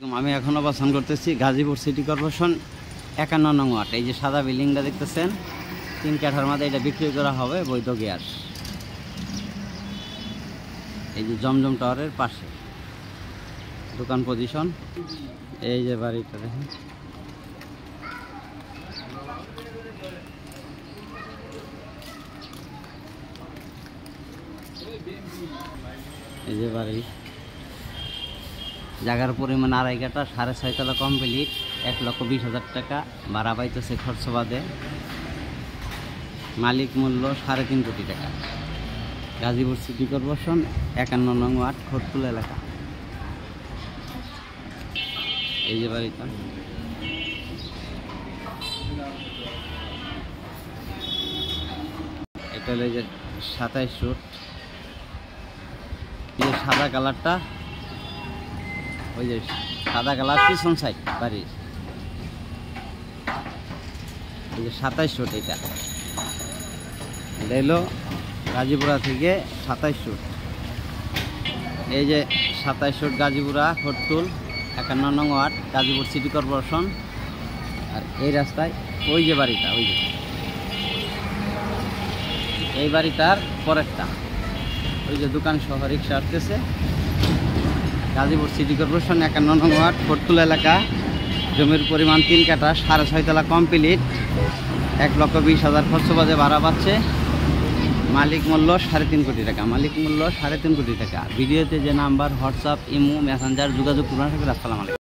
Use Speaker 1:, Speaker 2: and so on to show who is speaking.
Speaker 1: আমি এখন অবস্থান করতেছি গাজীপুর সিটি কর্পোরেশন 51 নং ওয়ার্ড। এই যে সাদা বিল্ডিংটা দেখতেছেন 3 কাঠার মধ্যে এটা বিক্রি করা হবে বৈধ গ্যাস। এই যে জমজম টাওয়ারের পাশে দোকান পজিশন। এই যে বাড়িটা দেখেন, এই যে বাড়ি, জায়গার পরিমাণ 2.5 কাঠা, 6.5 তলা কমপ্লিট, 1,20,000 টাকা ভাড়া পাইতেছে খরচ বাদে। মালিক মূল্য 3.5 কোটি টাকা। গাজীপুর সিটি কর্পোরেশন 51 নং ওয়ার্ড, খোটপুল এলাকা। এই যে বাড়িটা, এটা হলো যে 27 ফুট। এই যে সাদা কালারটা, ওই যে সাদা কালার পিছন সাইড বাড়ির। এই যে 27 ফুট, এটা এলো গাজীপুরা থেকে 27 ফুট। এই যে 27 ফুট গাজীপুরা, খোটতুল 51 নং ওয়ার্ড, গাজীপুর সিটি কর্পোরেশন। আর এই রাস্তায় ওই যে বাড়িটা, ওই যে এই বাড়িটার পরেরটা, ওই যে দোকান সহ রিক্সা আসতেছে। গাজীপুর সিটি কর্পোরেশন 51 নং ওয়ার্ড, খোটতুল এলাকা। জমির পরিমাণ 3 কাঠা, 6.5 তলা কমপ্লিট, 1,20,000 খরচ বাদে ভাড়া পাচ্ছে। মালিক মূল্য 3.5 কোটি টাকা। মালিক মূল্য 3.5 কোটি টাকা। ভিডিওতে যে নাম্বার, হোয়াটসঅ্যাপ, ইমো, মেসেঞ্জার যোগাযোগ করুন। আসসালামু আলাইকুম।